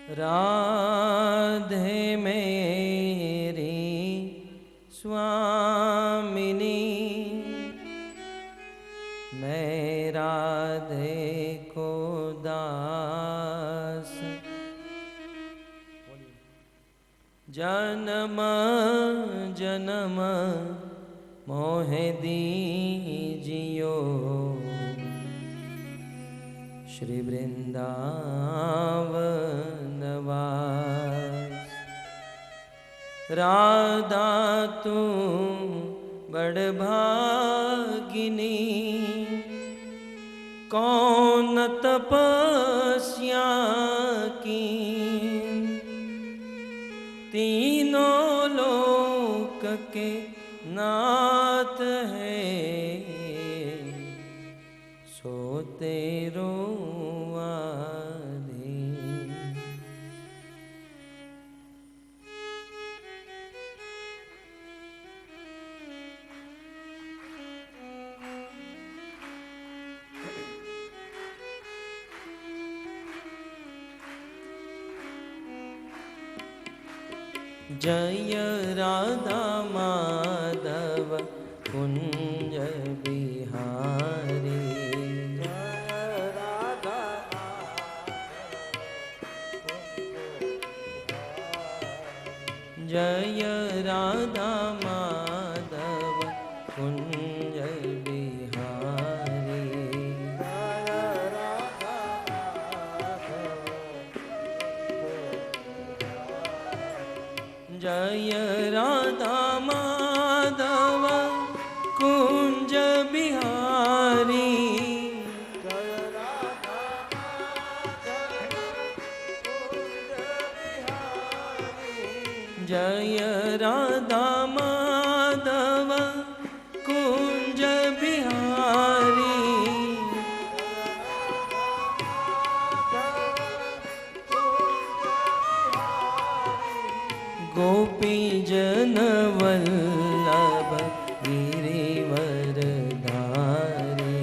राधे मेरी स्वामिनी, मैं राधे को दास। जन्म जन्म मोहे दीजियो, श्री वृंदावन वास। राधा तू बड़ भागिनी, कौन तपस्या की, तीनों लोक के नाथ है, सो तेरो आधीन। जय राधा माधव कुंज बिहारी, जय राधा माधव कुंज बिहारी। जय राधा माधव कुंज बिहारी, जय राधा माधव कुंज बिहारी। गोपी जन वल्लभ गिरिवर धारी,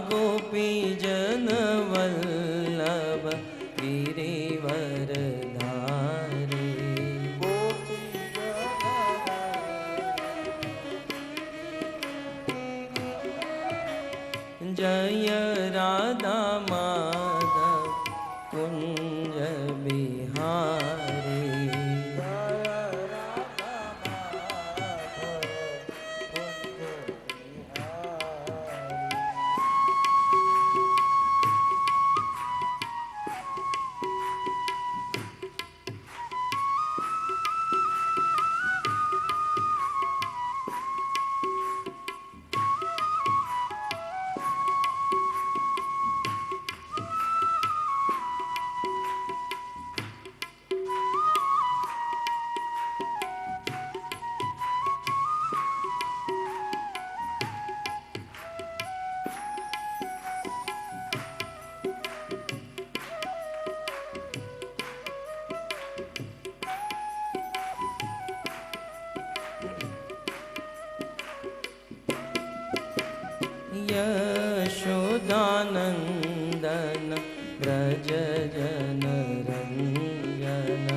गोपी जन वल्लभ गिरिवर धारी। जय राधा माधव कुंज बिहारी, यशोदानंदन ब्रज जन रंजन,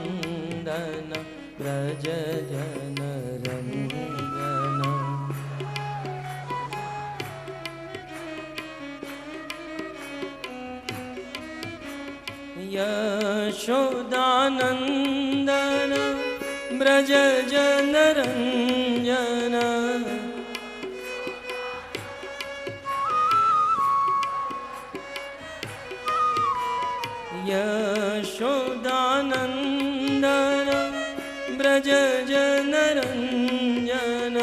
यशोदानंदन ब्रज जन रंजन। यशोदानंदन ब्रज जन रंजन, यशोदानंदन ब्रज जन रंजन।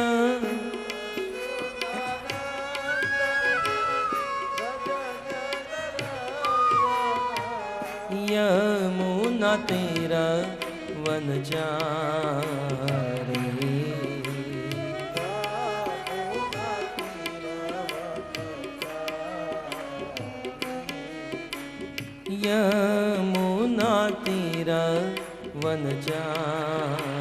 यमुना तेरा वन जारी, यमुना तीर वनचारी।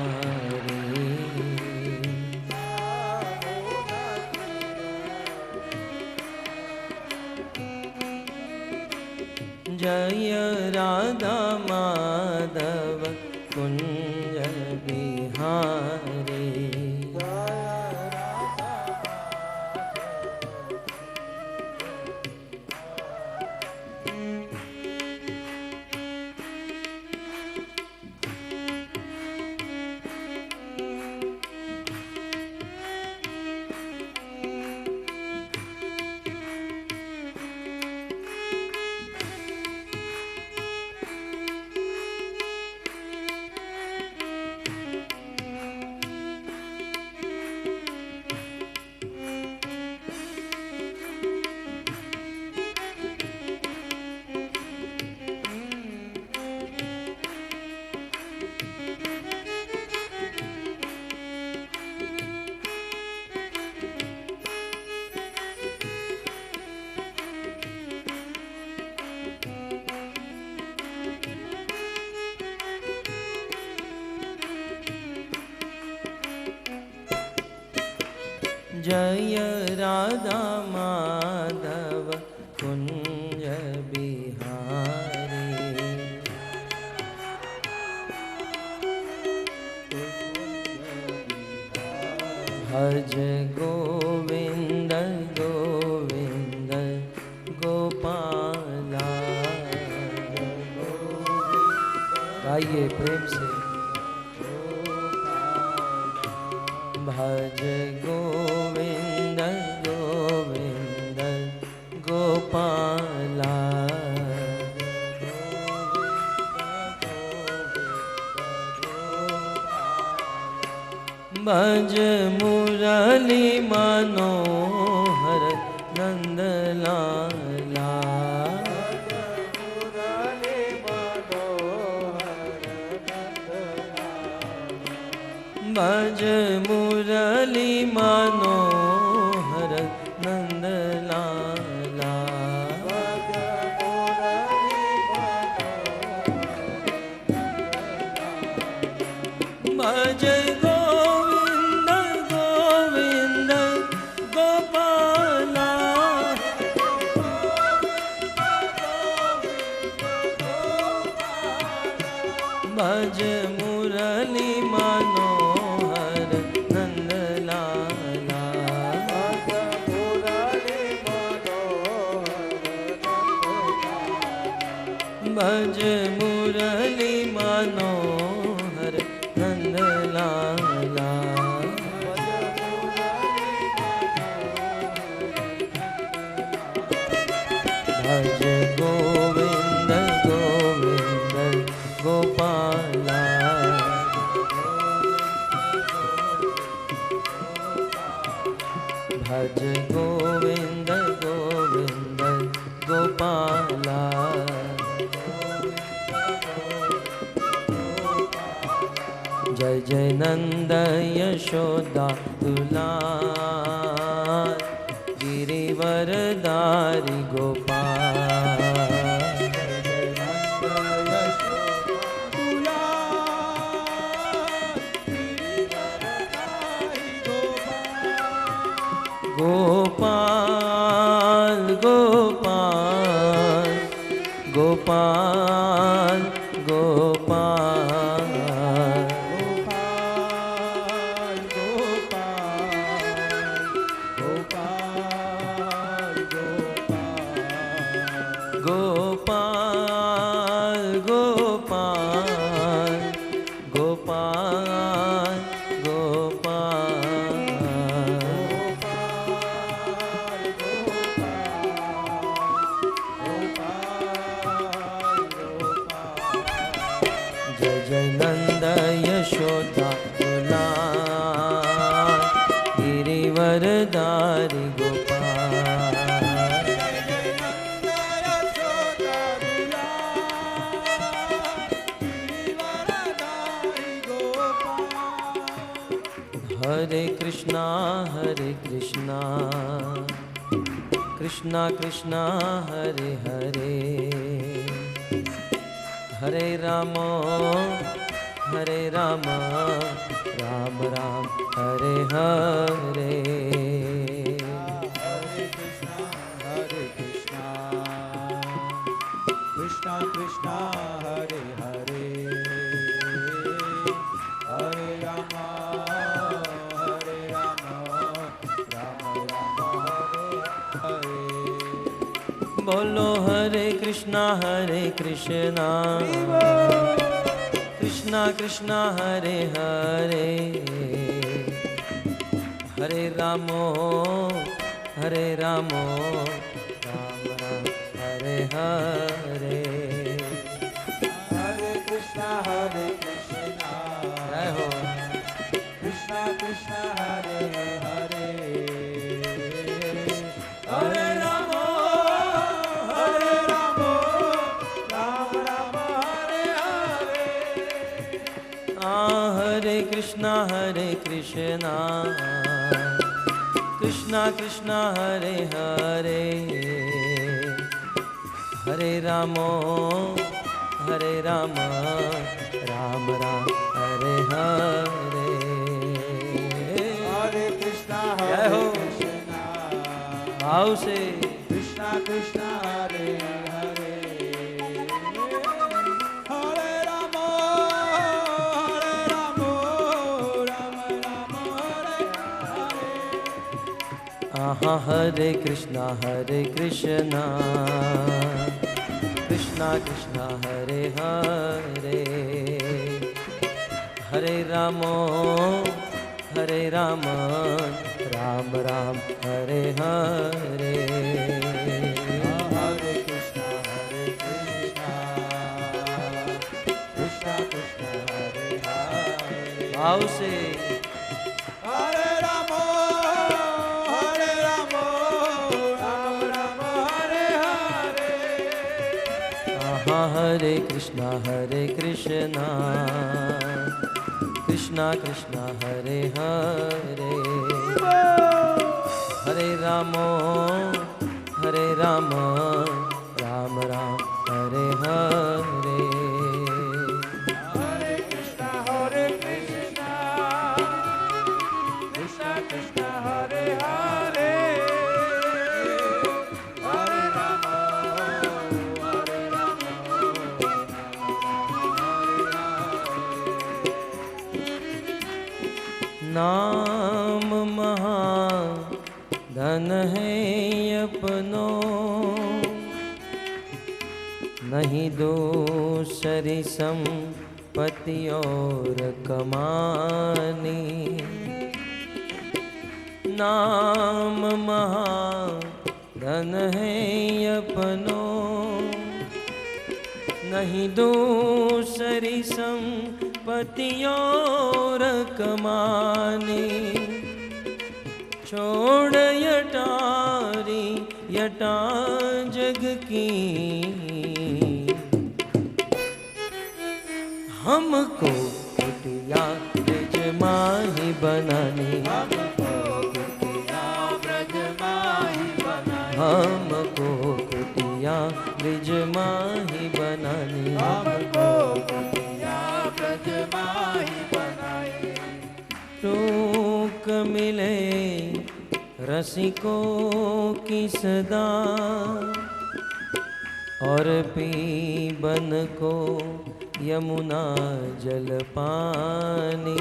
जय राधा माधव कुंज बिहारी। जय राधा माधव कुंज बिहारी। भज गोविंद गोविंद गोपाला। गाइए प्रेम से। भज गोविंद गोविंद गोपाला। भज मुरली मनोहर नंदलाला। भज मुरली मनोहर नंदलाला। भज गोविंद गोविंद गोपाला। भज मुरली मनोहर नंदलाला। भज मुरली मनोहर नंदलाला। भज गोविंद गोविंद गोपाला। भज गोविंद गोविंद गोपाला। जय जय नंद यशोदा दुलार गिरिवरदारी गोपाल। गोपाल गोपाल गोपाल गोपाल गोपाल गोपाल गोपाल जय जय नंद यशोदा दुलार गिरिवरदारी गोपाल। हरे कृष्णा कृष्णा कृष्णा हरे हरे हरे राम हरे राम राम राम हरे हरे कृष्णा कृष्णा हरे हरे हरे राम राम राम हरे हरे बोलो हरे कृष्णा कृष्णा कृष्णा हरे हरे हरे राम राम राम हरे हरे हरे कृष्णा जय हो कृष्णा कृष्णा हरे हरे हरे राम राम राम हरे हरे हरे कृष्णा कृष्णा हरे हरे हरे राम राम राम हरे हरे हरे कृष्णा जय हो भाव से कृष्णा कृष्णा हरे हरे हरे राम राम राम हरे हरे हरे कृष्णा कृष्णा हरे हरे हरे राम राम राम हरे हरे हरे कृष्णा कृष्णा कृष्णा हरे हरे भाव से हरे राम राम राम हरे हरे हरे कृष्णा कृष्णा हरे हरे हरे राम राम राम हरे हरे हरे कृष्णा कृष्णा कृष्णा हरे हरे हरे राम नाम महाधन है अपनो नहीं दूसरी संपत्ति और कमानी नाम महाधन है अपनो नहीं दूसरी संपत्ति और कमानी छोड़ यटा जग की हमको कुटिया ब्रजमाही बनानी हमको कुटिया ब्रजमाही बनानी टूक मिले रसिकों की सदा और पीबन को यमुना जल पानी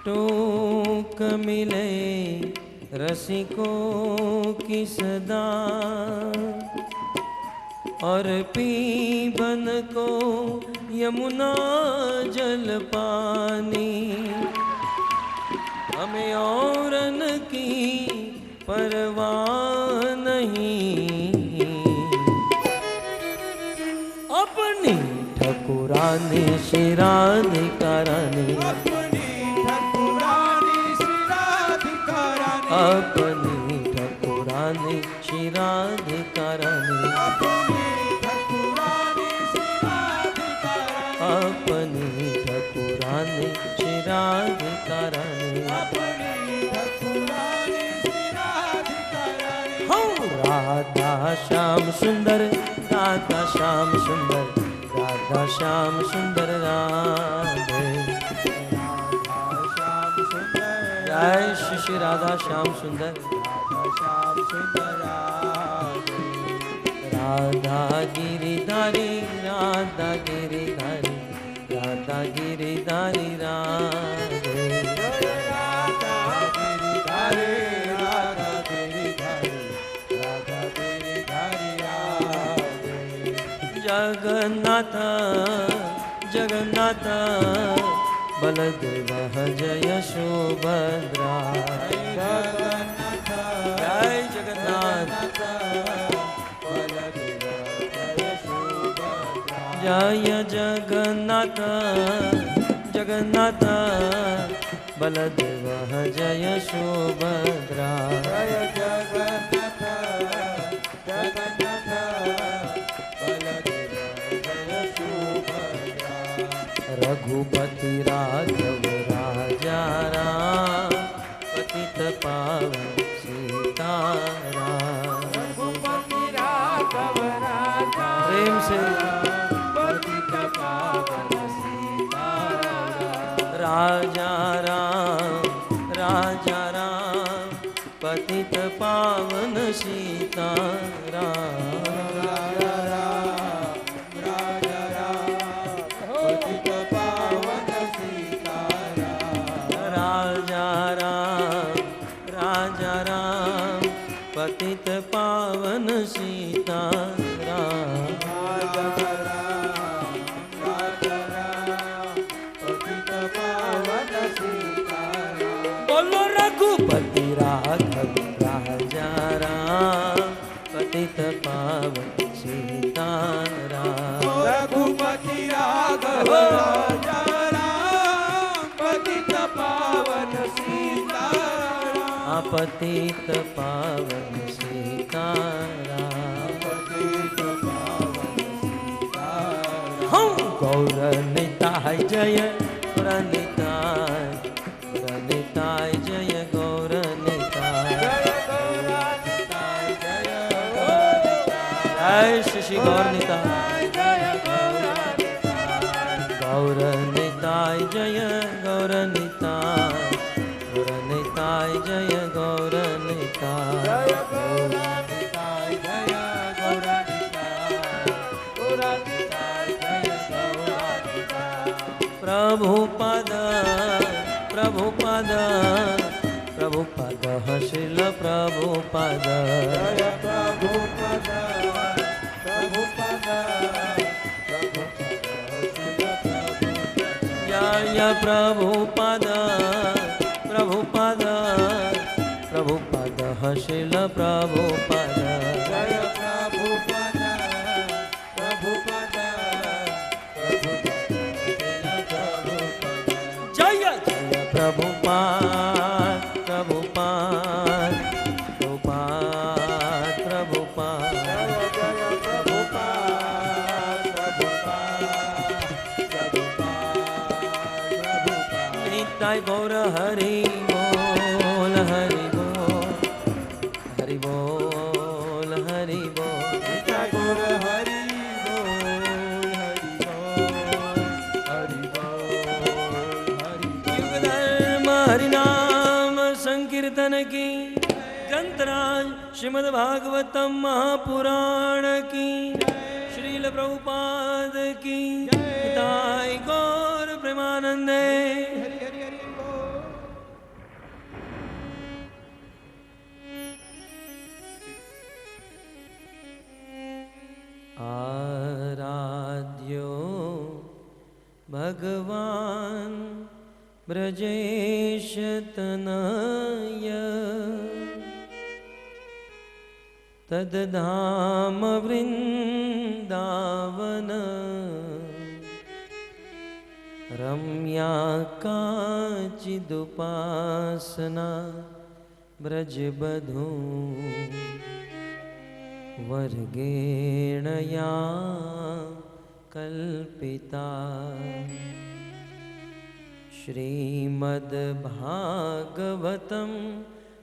टूक मिले रसिकों की सदा और पीबन को यमुना जल पानी हमें औरन की परवाह नहीं अपनी ठकुरानी शिराधिकारानी अपनी ठकुरानी शिराधिकारानी अपनी ठकुरानी शिराधिकारानी हो राधा श्याम सुंदर, राधा श्याम सुंदर, राधा श्याम सुंदर राधे। श्याम सुंदर जय श्री श्री राधा श्याम सुंदर, श्याम सुंदर राधे। राधा गिरिधारी, राधा गिरिधारी, राधा गिरिधारी राधे। राधा गिरिधारी, राधा गिरिधारी, राधा गिरिधारी राधे। जगन्नाथ जगन्नाथ, बलदेव जय सुभद्रा। जगन्नाथ जय जगन्नाथ, बलदेव जय सुभद्रा। जय जगन्नाथ जगन्नाथ, बलदेव जय सुभद्रा। जय जगन्नाथ जगन्नाथ, बलदेव जय सुभद्रा। रघुपति राघव राजा राम, पतित पावन सीताराम। रघुपति राघव राजा प्रेम से पतित पावन सीताराम। राजा राम, राजा राम, पतित पावन सीताराम। राजा राम, राजा राम, पतित पावन सीताराम। राजा राम, राजा राम, पतित पावन सीताराम। राजा राम, राजा राम, पतित पावन सीताराम। बोलो रघुपति राघव राजा राम, पतित पावन सीताराम। रघुपति राघव राजा राम, पतित पावन सीताराम। पतित पावन सीताराम। पतित पावन सीताराम। हम गौर निताय जय प्रणिताय, प्रणिताय जय गौर निताय। जय गौरानिताय, जय गौरानिताय, जय श्री श्री गौर निताय, जय गौरानिताय। गौर निताय जय गौर निताय, गौर निताय जय गौर निताय। जय गौरानिताय, जय गौरानिताय, गौरानिताय, जय गौरानिताय। प्रभुपद प्रभुपद प्रभुपद श्रील प्रभुपद। जय प्रभुपद, प्रभुपद, प्रभुपद, शिव प्रभुपद। जय प्रभुपद प्रभुपद प्रभुपद श्रील प्रभुपद। जय प्रभुपद, प्रभुपद, प्रभुपद, शिव प्रभुपद। जय जय प्रभुपाद प्रभुपाद प्रभुपाद प्रभुपाद। जय जय प्रभुपाद, प्रभुपाद, प्रभुपाद, प्रभुपाद। निताय गौर हरि बोल, हरि बोल, हरि बोल, हरि बोल। निताय गौर हरि बोल, हरि बोल, हरि बोल, हरि बोल। युग धर्म हरिनाम संकीर्तन की, ग्रंथराज श्रीमद् भागवतम महापुराण की, श्रील प्रभुपाद की। निताय गौर प्रेमानंदे। हरि हरि हरि बोल। आराध्यो भगवान् ब्रजेश तनय, तद्धाम वृन्दावन, रम्या काचिदुपासना ब्रजबधू वर्गेण या कल्पिता। श्रीमद्भागवतं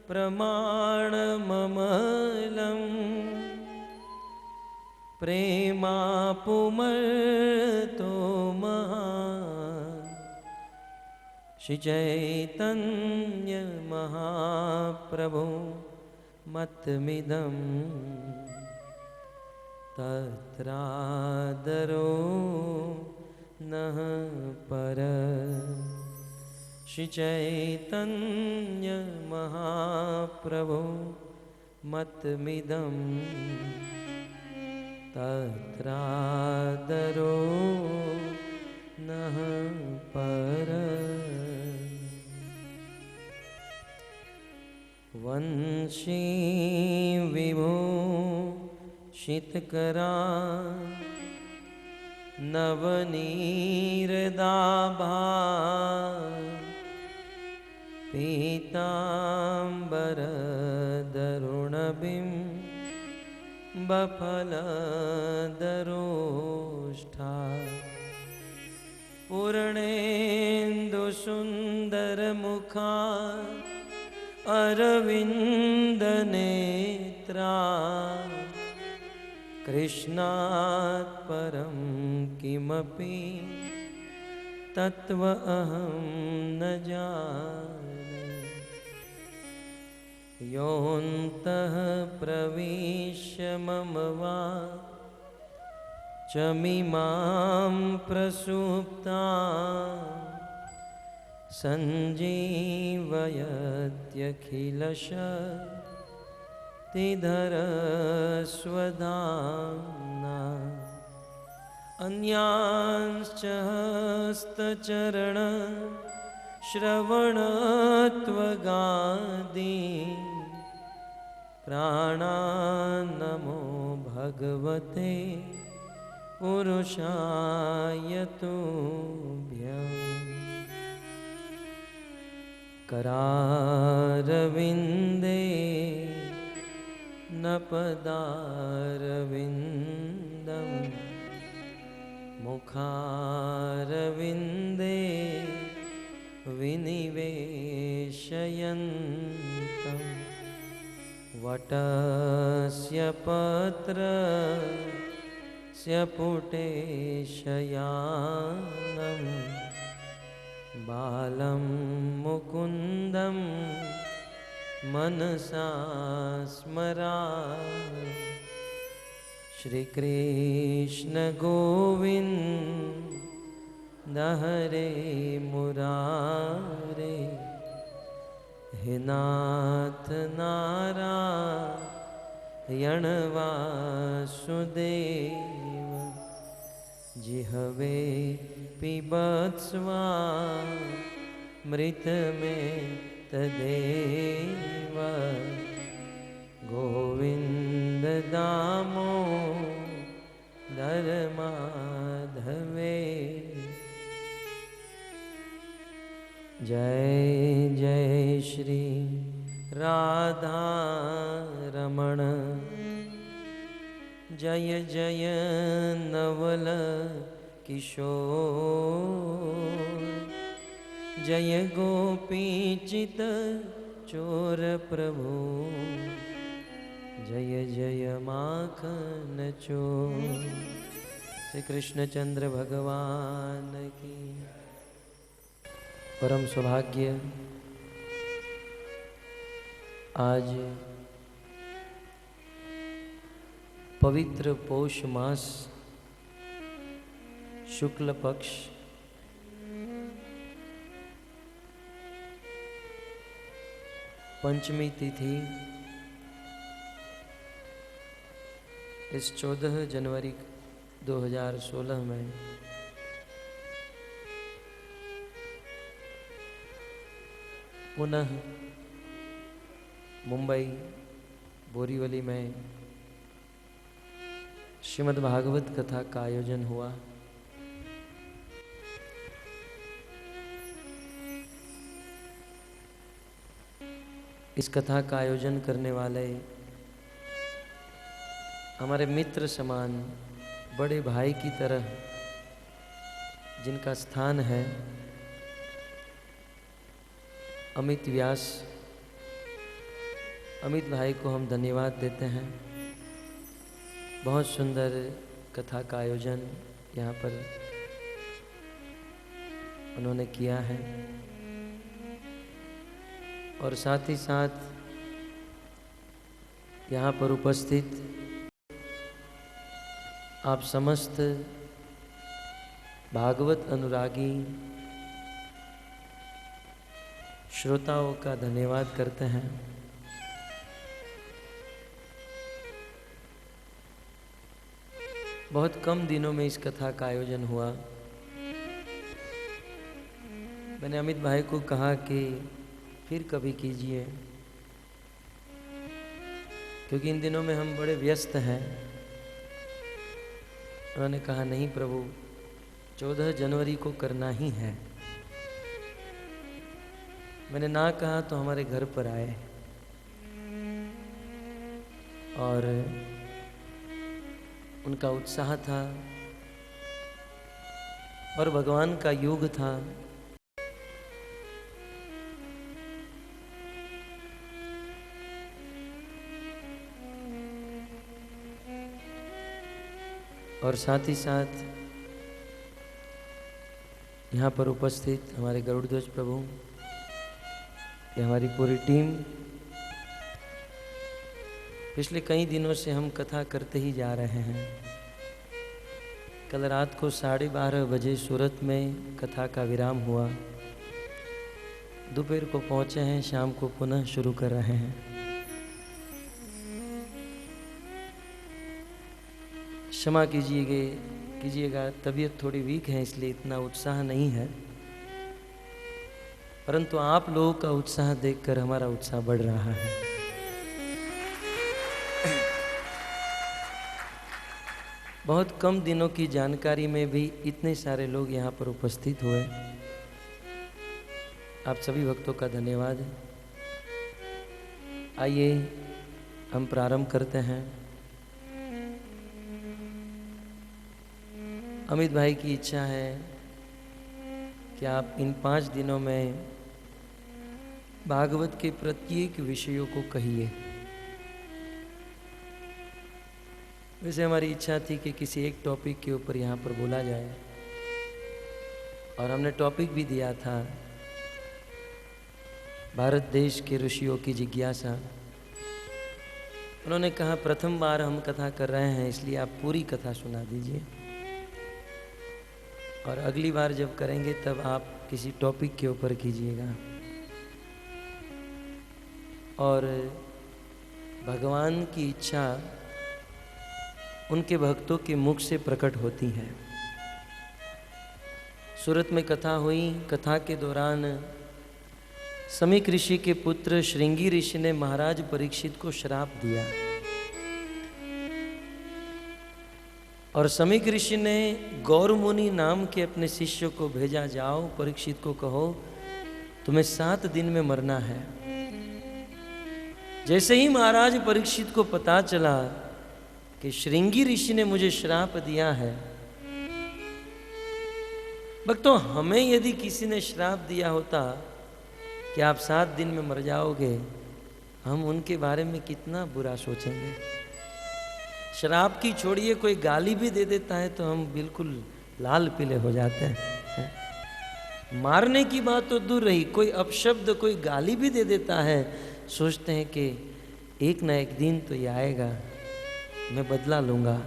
प्रमाणममलं प्रेमापुमर तो महान श्री चैतन्य महाप्रभु मतमिदं तत्रादरो नः पर श्री चैतन्य महाप्रभु मतमिदं तत्रादरो नः पर वंशी विभो शीतकरा नवनीरदाभा पीताम्बरदरुणबिं बफलदरोष्ठा पूर्णेन्दुसुन्दरमुखा अरविन्दनेत्रा कृष्णात् परं किमपि तत्त्व अहं न जाने योऽन्तः प्रविश्य मम वा चमिमां प्रसुप्ता सञ्जीवयत्यखिलशक्तिधरस्वधाम्ना अन्यांश्च हस्तचरण श्रवणत्वगादि प्राणान्नमो भगवते पुरुषाय तुभ्यम् करारविन्दे नपदारविन्दं मुखारविन्दे विनिवेशयन्तं वटस्य पत्रस्य पुटे शयानं बालं मुकुन्दं मनसा स्मरामि श्रीकृष्ण गोविन्द हरे मुरारे हे नाथ नारायण वासुदेव जिहवे पिबत्स्वा मृत में तदेव गोविंद दामोदर माधवे जय जय श्री राधा रमण जय जय नवल किशोर जय गोपीचित चोर प्रभु जय जय माखन चोर श्री कृष्णचंद्र भगवान की। परम सौभाग्य आज पवित्र पौष मास शुक्ल पक्ष पंचमी तिथि इस 14 जनवरी 2016 में पुनः मुंबई बोरीवली में श्रीमद् भागवत कथा का आयोजन हुआ। इस कथा का आयोजन करने वाले हमारे मित्र समान बड़े भाई की तरह जिनका स्थान है अमित व्यास, अमित भाई को हम धन्यवाद देते हैं। बहुत सुंदर कथा का आयोजन यहाँ पर उन्होंने किया है और साथ ही साथ यहाँ पर उपस्थित आप समस्त भागवत अनुरागी श्रोताओं का धन्यवाद करते हैं। बहुत कम दिनों में इस कथा का आयोजन हुआ। मैंने अमित भाई को कहा कि फिर कभी कीजिए, क्योंकि इन दिनों में हम बड़े व्यस्त हैं। उन्होंने कहा नहीं प्रभु, 14 जनवरी को करना ही है। मैंने ना कहा तो हमारे घर पर आए और उनका उत्साह था और भगवान का योग था। और साथ ही साथ यहाँ पर उपस्थित हमारे गरुड़ध्वज प्रभु, ये हमारी पूरी टीम, पिछले कई दिनों से हम कथा करते ही जा रहे हैं। कल रात को 12:30 बजे सूरत में कथा का विराम हुआ। दोपहर को पहुँचे हैं, शाम को पुनः शुरू कर रहे हैं। क्षमा कीजिएगा, तबीयत थोड़ी वीक है इसलिए इतना उत्साह नहीं है, परंतु आप लोगों का उत्साह देखकर हमारा उत्साह बढ़ रहा है। बहुत कम दिनों की जानकारी में भी इतने सारे लोग यहाँ पर उपस्थित हुए। आप सभी भक्तों का धन्यवाद। आइए हम प्रारंभ करते हैं। अमित भाई की इच्छा है कि आप इन 5 दिनों में भागवत के प्रत्येक विषयों को कहिए। वैसे हमारी इच्छा थी कि किसी एक टॉपिक के ऊपर यहाँ पर बोला जाए और हमने टॉपिक भी दिया था, भारत देश के ऋषियों की जिज्ञासा। उन्होंने कहा प्रथम बार हम कथा कर रहे हैं इसलिए आप पूरी कथा सुना दीजिए और अगली बार जब करेंगे तब आप किसी टॉपिक के ऊपर कीजिएगा। और भगवान की इच्छा उनके भक्तों के मुख से प्रकट होती है। सूरत में कथा हुई। कथा के दौरान समीक ऋषि के पुत्र श्रृंगी ऋषि ने महाराज परीक्षित को श्राप दिया और समीक ऋषि ने गौर मुनि नाम के अपने शिष्य को भेजा, जाओ परीक्षित को कहो तुम्हें 7 दिन में मरना है। जैसे ही महाराज परीक्षित को पता चला कि श्रृंगी ऋषि ने मुझे श्राप दिया है, भक्तों हमें यदि किसी ने श्राप दिया होता कि आप 7 दिन में मर जाओगे, हम उनके बारे में कितना बुरा सोचेंगे। शराब की छोड़िए, कोई गाली भी दे देता है तो हम बिल्कुल लाल पीले हो जाते हैं। मारने की बात तो दूर रही, कोई अपशब्द कोई गाली भी दे देता है, सोचते हैं कि एक ना एक दिन तो ये आएगा, मैं बदला लूंगा।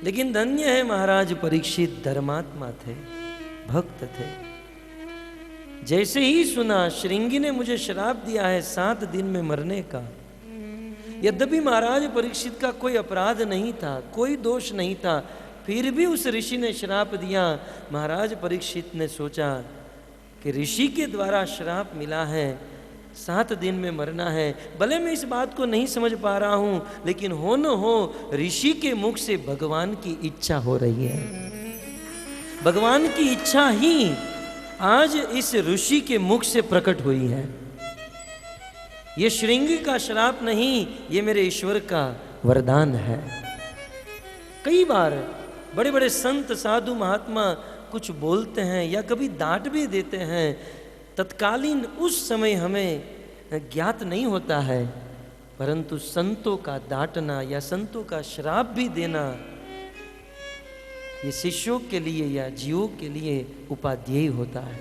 लेकिन धन्य है महाराज परीक्षित, धर्मात्मा थे, भक्त थे। जैसे ही सुना श्रृंगी ने मुझे श्राप दिया है 7 दिन में मरने का, यद्यपि महाराज परीक्षित का कोई अपराध नहीं था, कोई दोष नहीं था, फिर भी उस ऋषि ने श्राप दिया। महाराज परीक्षित ने सोचा कि ऋषि के द्वारा श्राप मिला है, 7 दिन में मरना है। भले मैं इस बात को नहीं समझ पा रहा हूं, लेकिन हो न हो ऋषि के मुख से भगवान की इच्छा हो रही है। भगवान की इच्छा ही आज इस ऋषि के मुख से प्रकट हुई है। ये श्रृंगी का श्राप नहीं, ये मेरे ईश्वर का वरदान है। कई बार बड़े बड़े संत साधु महात्मा कुछ बोलते हैं या कभी डांट भी देते हैं, तत्कालीन उस समय हमें ज्ञात नहीं होता है, परंतु संतों का डांटना या संतों का श्राप भी देना ये शिष्यों के लिए या जीवों के लिए उपादेय होता है।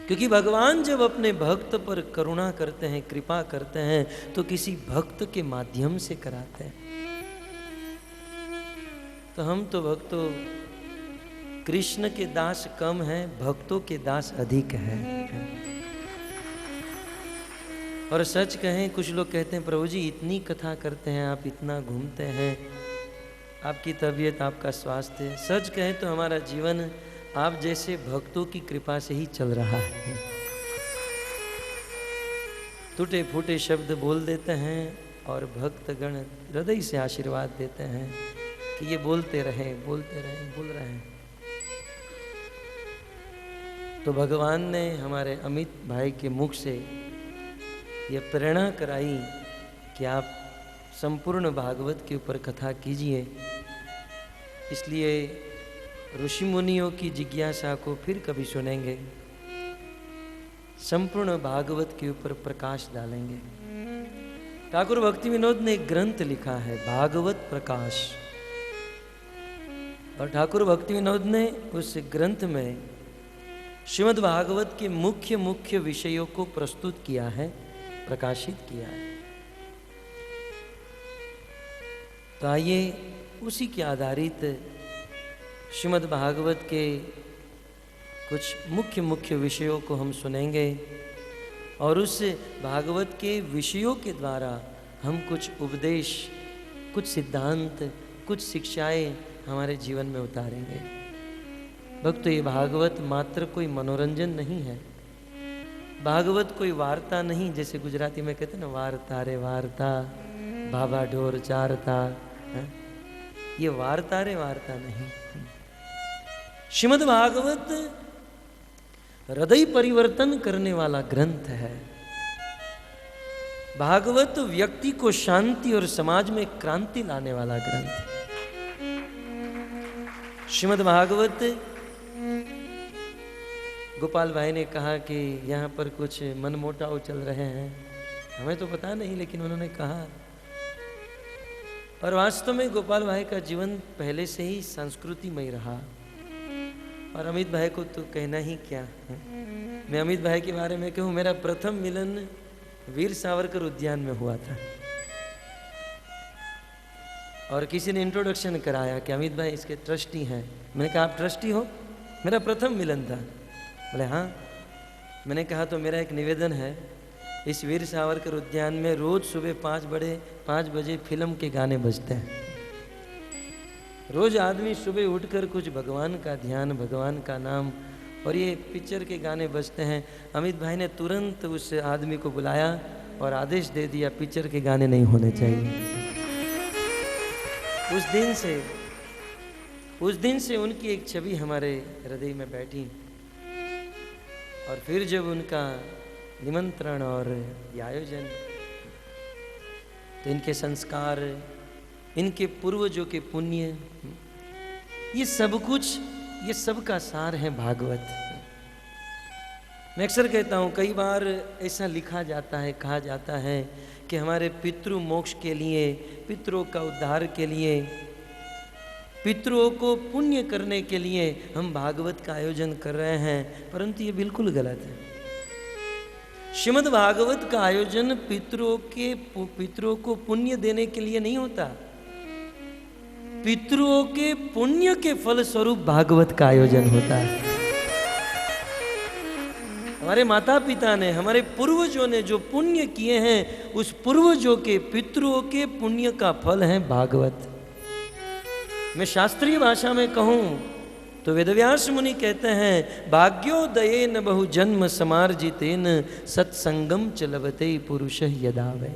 क्योंकि भगवान जब अपने भक्त पर करुणा करते हैं, कृपा करते हैं, तो किसी भक्त के माध्यम से कराते हैं। तो हम तो भक्तों कृष्ण के दास कम हैं, भक्तों के दास अधिक हैं। और सच कहें, कुछ लोग कहते हैं प्रभु जी इतनी कथा करते हैं आप, इतना घूमते हैं, आपकी तबीयत, आपका स्वास्थ्य, सच कहें तो हमारा जीवन आप जैसे भक्तों की कृपा से ही चल रहा है। टूटे फूटे शब्द बोल देते हैं और भक्तगण हृदय से आशीर्वाद देते हैं कि ये बोलते रहें, बोलते रहें, बोल रहे हैं। तो भगवान ने हमारे अमित भाई के मुख से ये प्रेरणा कराई कि आप संपूर्ण भागवत के ऊपर कथा कीजिए। इसलिए ऋषि मुनियों की जिज्ञासा को फिर कभी सुनेंगे, संपूर्ण भागवत के ऊपर प्रकाश डालेंगे। ठाकुर भक्ति विनोद ने एक ग्रंथ लिखा है भागवत प्रकाश, और ठाकुर भक्ति विनोद ने उस ग्रंथ में श्रीमद् भागवत के मुख्य मुख्य विषयों को प्रस्तुत किया है, प्रकाशित किया है। तो आइए उसी के आधारित श्रीमद् भागवत के कुछ मुख्य मुख्य विषयों को हम सुनेंगे और उस भागवत के विषयों के द्वारा हम कुछ उपदेश, कुछ सिद्धांत, कुछ शिक्षाएं हमारे जीवन में उतारेंगे। भक्तों, ये भागवत मात्र कोई मनोरंजन नहीं है, भागवत कोई वार्ता नहीं, जैसे गुजराती में कहते हैं ना वार्ता रे वार्ता, बाबा ढोर चारता, ये वार्ता रे वार्ता नहीं। श्रीमद् भागवत हृदय परिवर्तन करने वाला ग्रंथ है। भागवत व्यक्ति को शांति और समाज में क्रांति लाने वाला ग्रंथ है। श्रीमद् भागवत, गोपाल भाई ने कहा कि यहाँ पर कुछ मनमुटाव चल रहे हैं, हमें तो पता नहीं, लेकिन उन्होंने कहा। और वास्तव में गोपाल भाई का जीवन पहले से ही संस्कृतिमय रहा, और अमित भाई को तो कहना ही क्या है। मैं अमित भाई के बारे में कहूँ, मेरा प्रथम मिलन वीर सावरकर उद्यान में हुआ था, और किसी ने इंट्रोडक्शन कराया कि अमित भाई इसके ट्रस्टी हैं। मैंने कहा आप ट्रस्टी हो? मेरा प्रथम मिलन था। बोले हाँ। मैंने कहा तो मेरा एक निवेदन है, इस वीर सावरकर उद्यान में रोज सुबह 5 बजे फिल्म के गाने बजते हैं। रोज आदमी सुबह उठकर कुछ भगवान का ध्यान, भगवान का नाम, और ये पिक्चर के गाने बजते हैं। अमित भाई ने तुरंत उस आदमी को बुलाया और आदेश दे दिया पिक्चर के गाने नहीं होने चाहिए। उस दिन से उनकी एक छवि हमारे हृदय में बैठी, और फिर जब उनका निमंत्रण और ये आयोजन, तो इनके संस्कार, इनके पूर्वजों के पुण्य, ये सब कुछ, ये सब का सार है भागवत। मैं अक्सर कहता हूँ, कई बार ऐसा लिखा जाता है, कहा जाता है कि हमारे पितृ मोक्ष के लिए, पितरों का उद्धार के लिए, पितरों को पुण्य करने के लिए हम भागवत का आयोजन कर रहे हैं, परंतु ये बिल्कुल गलत है। श्रीमद् भागवत का आयोजन पितरों को पुण्य देने के लिए नहीं होता, पितरों के पुण्य के फल स्वरूप भागवत का आयोजन होता है। हमारे माता पिता ने, हमारे पूर्वजों ने जो पुण्य किए हैं, उस पूर्वजों के, पितरों के पुण्य का फल है भागवत। मैं शास्त्रीय भाषा में कहूं तो वेदव्यास मुनि कहते हैं, भाग्योदयेन बहु जन्म समार्जितेन सत्संगम च लभते पुरुषः यदा वै।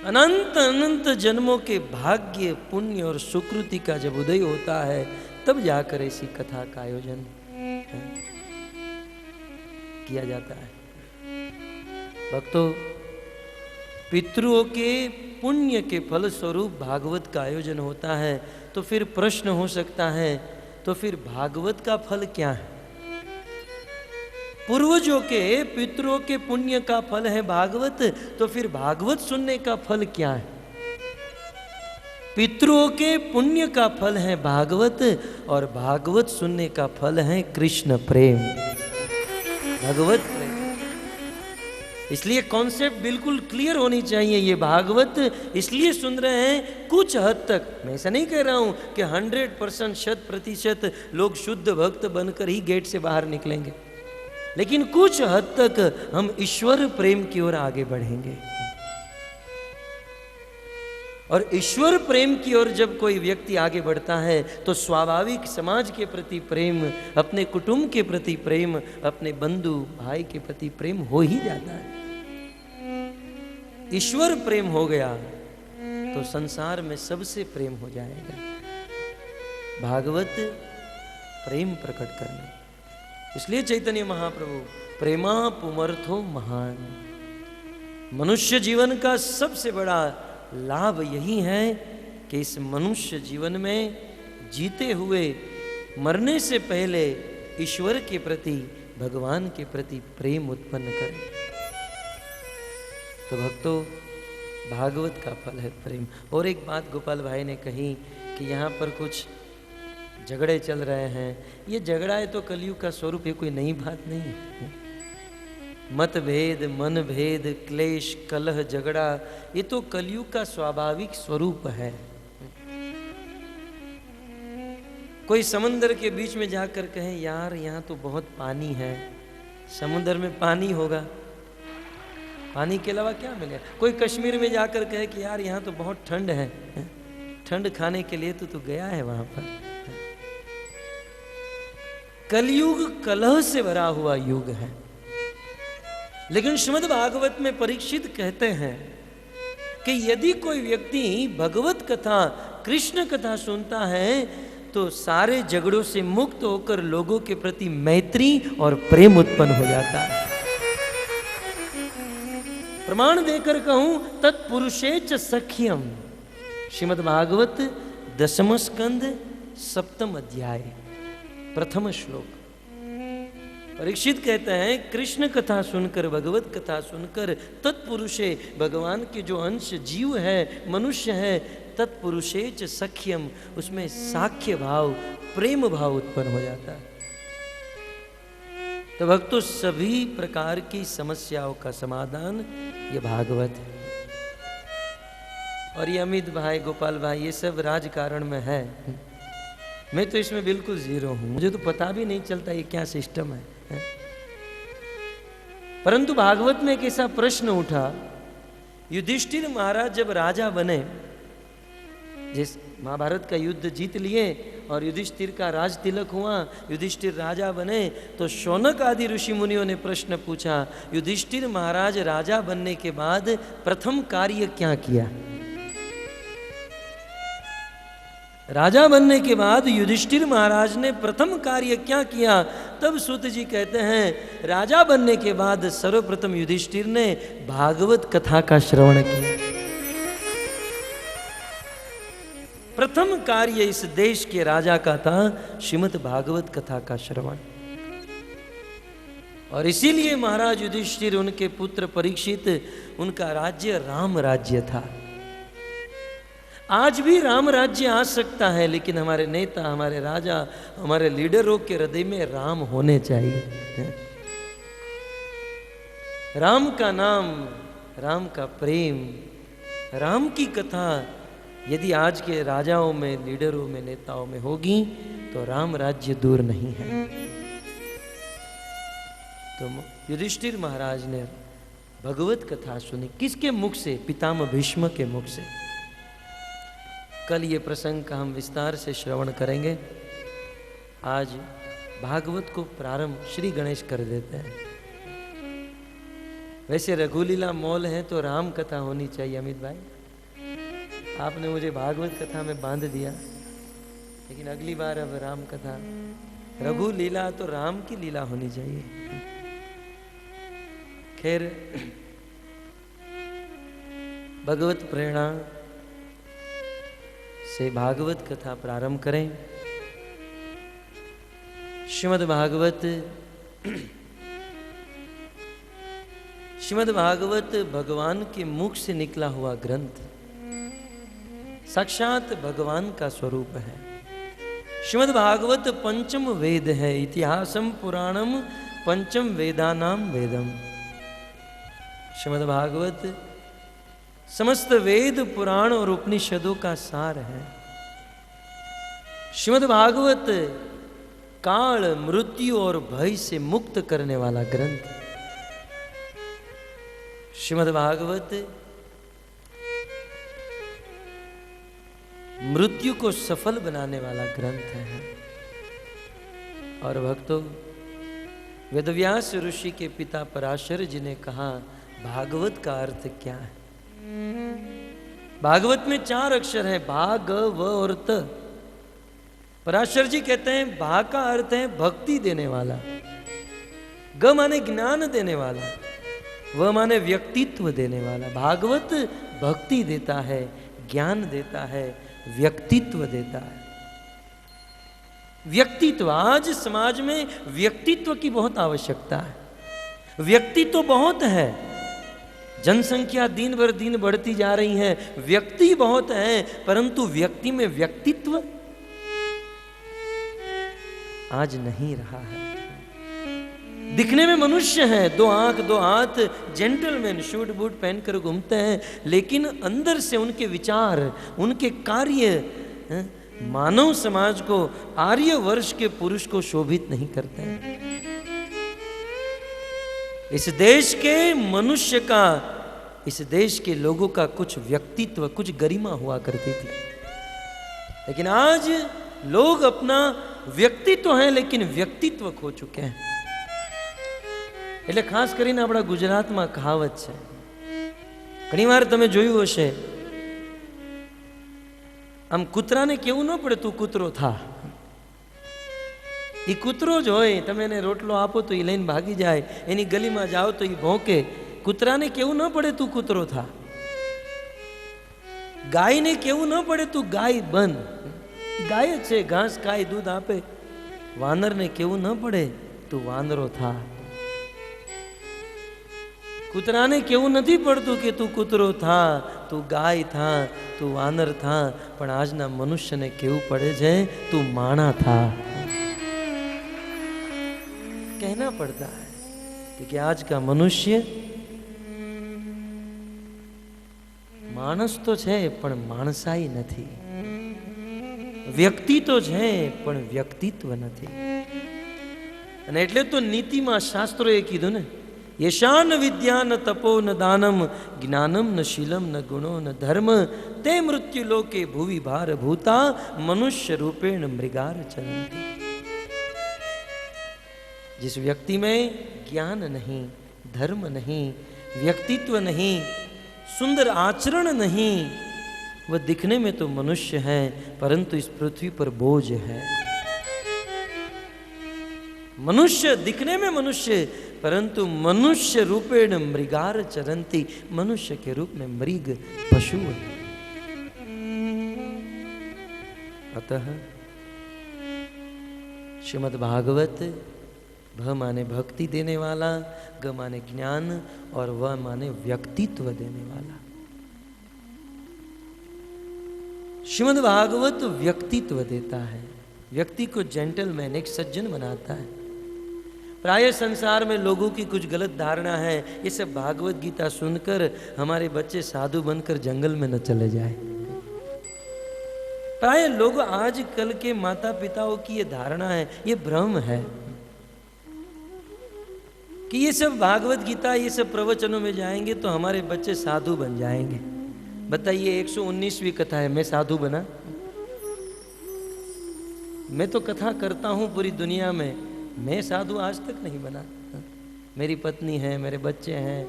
अनंत अनंत जन्मों के भाग्य, पुण्य और सुकृति का जब उदय होता है, तब जाकर ऐसी कथा का आयोजन किया जाता है। भक्तों, पितरों के पुण्य के फल स्वरूप भागवत का आयोजन होता है, तो फिर प्रश्न हो सकता है, तो फिर भागवत का फल क्या है? पूर्वजों के पितरों के पुण्य का फल है भागवत, तो फिर भागवत सुनने का फल क्या है? पितरों के पुण्य का फल है भागवत, और भागवत सुनने का फल है कृष्ण प्रेम, भगवत प्रेम। इसलिए कॉन्सेप्ट बिल्कुल क्लियर होनी चाहिए। ये भागवत इसलिए सुन रहे हैं कुछ हद तक, मैं ऐसा नहीं कह रहा हूं कि 100% 100% लोग शुद्ध भक्त बनकर ही गेट से बाहर निकलेंगे, लेकिन कुछ हद तक हम ईश्वर प्रेम की ओर आगे बढ़ेंगे। और ईश्वर प्रेम की ओर जब कोई व्यक्ति आगे बढ़ता है तो स्वाभाविक समाज के प्रति प्रेम, अपने कुटुंब के प्रति प्रेम, अपने बंधु भाई के प्रति प्रेम हो ही जाता है। ईश्वर प्रेम हो गया तो संसार में सबसे प्रेम हो जाएगा। भागवत प्रेम प्रकट करने, इसलिए चैतन्य महाप्रभु प्रेमा पुमर्थो महान, मनुष्य जीवन का सबसे बड़ा लाभ यही है कि इस मनुष्य जीवन में जीते हुए मरने से पहले ईश्वर के प्रति, भगवान के प्रति प्रेम उत्पन्न करें। तो भक्तों, भागवत का फल है प्रेम। और एक बात गोपाल भाई ने कही कि यहाँ पर कुछ झगड़े चल रहे हैं। ये झगड़ा है तो कलयुग का स्वरूप है, कोई नई बात नहीं है। मतभेद, मनभेद, क्लेश, कलह, झगड़ा, ये तो कलयुग का स्वाभाविक स्वरूप है। कोई समंदर के बीच में जाकर कहे यार यहाँ तो बहुत पानी है, समुद्र में पानी होगा, पानी के अलावा क्या मिलेगा? कोई कश्मीर में जाकर कहे कि यार यहाँ तो बहुत ठंड है, ठंड खाने के लिए तो तू गया है वहां पर। कलयुग कलह से भरा हुआ युग है। लेकिन श्रीमद् भागवत में परीक्षित कहते हैं कि यदि कोई व्यक्ति भगवत कथा, कृष्ण कथा सुनता है तो सारे झगड़ों से मुक्त होकर लोगों के प्रति मैत्री और प्रेम उत्पन्न हो जाता है। प्रमाण देकर कहूं, तत्पुरुषेच सख्यम, श्रीमद् भागवत 10वां स्कंद 7वां अध्याय 1 श्लोक। परीक्षित कहते हैं कृष्ण कथा सुनकर, भगवत कथा सुनकर तत्पुरुषे, भगवान के जो अंश जीव है, मनुष्य है, तत्पुरुषेच सख्यम, उसमें साख्य भाव, प्रेम भाव उत्पन्न हो जाता है। तो भक्तों, सभी प्रकार की समस्याओं का समाधान ये भागवत है। और ये अमित भाई, गोपाल भाई, ये सब राजकारण में है। मैं तो इसमें बिल्कुल जीरो हूं, मुझे तो पता भी नहीं चलता ये क्या सिस्टम है। परंतु भागवत में एक ऐसा प्रश्न उठा, युधिष्ठिर महाराज जब राजा बने, जिस महाभारत का युद्ध जीत लिए और युधिष्ठिर का राज तिलक हुआ, युधिष्ठिर राजा बने, तो शौनक आदि ऋषि मुनियों ने प्रश्न पूछा, युधिष्ठिर महाराज राजा बनने के बाद प्रथम कार्य क्या किया? राजा बनने के बाद युधिष्ठिर महाराज ने प्रथम कार्य क्या किया? तब सूत जी कहते हैं, राजा बनने के बाद सर्वप्रथम युधिष्ठिर ने भागवत कथा का श्रवण किया। प्रथम कार्य इस देश के राजा का था श्रीमद् भागवत कथा का श्रवण। और इसीलिए महाराज युधिष्ठिर, उनके पुत्र परीक्षित, उनका राज्य राम राज्य था। आज भी राम राज्य आ सकता है, लेकिन हमारे नेता, हमारे राजा, हमारे लीडरों के हृदय में राम होने चाहिए। राम का नाम, राम का प्रेम, राम की कथा यदि आज के राजाओं में, लीडरों में, नेताओं में होगी तो राम राज्य दूर नहीं है। तो युधिष्ठिर महाराज ने भगवत कथा सुनी। किसके मुख से? पितामह भीष्म के मुख से। कल ये प्रसंग का हम विस्तार से श्रवण करेंगे। आज भागवत को प्रारंभ श्री गणेश कर देते हैं। वैसे रघुलीला मॉल है तो राम कथा होनी चाहिए। अमित भाई, आपने मुझे भागवत कथा में बांध दिया, लेकिन अगली बार अब राम कथा, रघु लीला तो राम की लीला होनी चाहिए। खैर, भगवत प्रेरणा से भागवत कथा प्रारंभ करें। श्रीमद् भागवत श्रीमद् भागवत भगवान के मुख से निकला हुआ ग्रंथ, साक्षात भगवान का स्वरूप है। श्रीमद् भागवत पंचम वेद है, इतिहासम पुराणम पंचम वेदानाम वेदम। श्रीमद् भागवत समस्त वेद पुराण और उपनिषदों का सार है। श्रीमद् भागवत काल, मृत्यु और भय से मुक्त करने वाला ग्रंथ। श्रीमद् भागवत मृत्यु को सफल बनाने वाला ग्रंथ है। और भक्तों, वेदव्यास ऋषि के पिता पराशर जी ने कहा, भागवत का अर्थ क्या है? भागवत में 4 अक्षर हैं, भा, ग, व और त। पराशर जी कहते हैं भा का अर्थ है भक्ति देने वाला, ग माने ज्ञान देने वाला, व माने व्यक्तित्व देने वाला। भागवत भक्ति देता है, ज्ञान देता है, व्यक्तित्व देता है। व्यक्तित्व, आज समाज में व्यक्तित्व की बहुत आवश्यकता है। व्यक्तित्व बहुत है, जनसंख्या दिन भर दिन बढ़ती जा रही है, व्यक्ति बहुत है, परंतु व्यक्ति में व्यक्तित्व आज नहीं रहा है। दिखने में मनुष्य है, 2 आंख 2 हाथ, जेंटलमैन, शूट बूट पहनकर घूमते हैं, लेकिन अंदर से उनके विचार, उनके कार्य मानव समाज को, आर्य वर्ष के पुरुष को शोभित नहीं करते हैं। इस देश के मनुष्य का, इस देश के लोगों का कुछ व्यक्तित्व, कुछ गरिमा हुआ करती थी, लेकिन आज लोग अपना व्यक्तित्व है लेकिन व्यक्तित्व खो चुके हैं। એટલે ખાસ કરીને આપણા ગુજરાતમાં કહાવત છે, ઘણીવાર તમે જોયું હશે, આમ કૂતરાને કેવું ન પડે તું કૂતરો થા, એ કૂતરો જ હોય, તમે એને રોટલો આપો તો એ લઈને ભાગી જાય, એની ગલીમાં જાઓ તો એ ભોંકે, કૂતરાને કેવું ન પડે તું કૂતરો થા, ગાયને કેવું ન પડે તું ગાય બન, ગાય જ છે, ઘાસ ખાય, દૂધ આપે, વાનરને કેવું ન પડે તું વાંદરો થા। કૂતરાને કેવું નથી પડતું કે તું કૂતરો થા, તું ગાય થા, તું વાનર થા, પણ આજના મનુષ્યને કેવું પડે છે તું માણા થા। कहना पड़ता है क्योंकि आज का मनुष्य मानस तो है पण माणसाई नहीं, व्यक्ति तो है पण व्यक्तित्व नहीं। અને એટલે તો નીતિમાં શાસ્ત્રોએ કીધું ને, यशान विद्या न तपो न दानम, ज्ञानम न शीलम न गुणो न धर्म, ते मृत्यु लोके भुवि भार भूता, मनुष्य रूपेण मृगार चरन्ति। जिस व्यक्ति में ज्ञान नहीं, धर्म नहीं, व्यक्तित्व नहीं, सुंदर आचरण नहीं, वह दिखने में तो मनुष्य है परंतु इस पृथ्वी पर बोझ है। मनुष्य दिखने में मनुष्य, परंतु मनुष्य रूपेण मृगार चरंती, मनुष्य के रूप में मृग पशु है। अतः श्रीमद् भागवत भ माने भक्ति देने वाला, ग माने ज्ञान और व माने व्यक्तित्व देने वाला। श्रीमद् भागवत व्यक्तित्व देता है, व्यक्ति को जेंटलमैन, एक सज्जन बनाता है। प्राय संसार में लोगों की कुछ गलत धारणा है, ये सब भागवत गीता सुनकर हमारे बच्चे साधु बनकर जंगल में न चले जाए। प्राय लोग आजकल के माता पिताओं की ये धारणा है, ये भ्रम है कि ये सब भागवत गीता, ये सब प्रवचनों में जाएंगे तो हमारे बच्चे साधु बन जाएंगे। बताइए, 119वीं कथा है, मैं साधु बना? मैं तो कथा करता हूं पूरी दुनिया में, मैं साधु आज तक नहीं बना। मेरी पत्नी है, मेरे बच्चे हैं,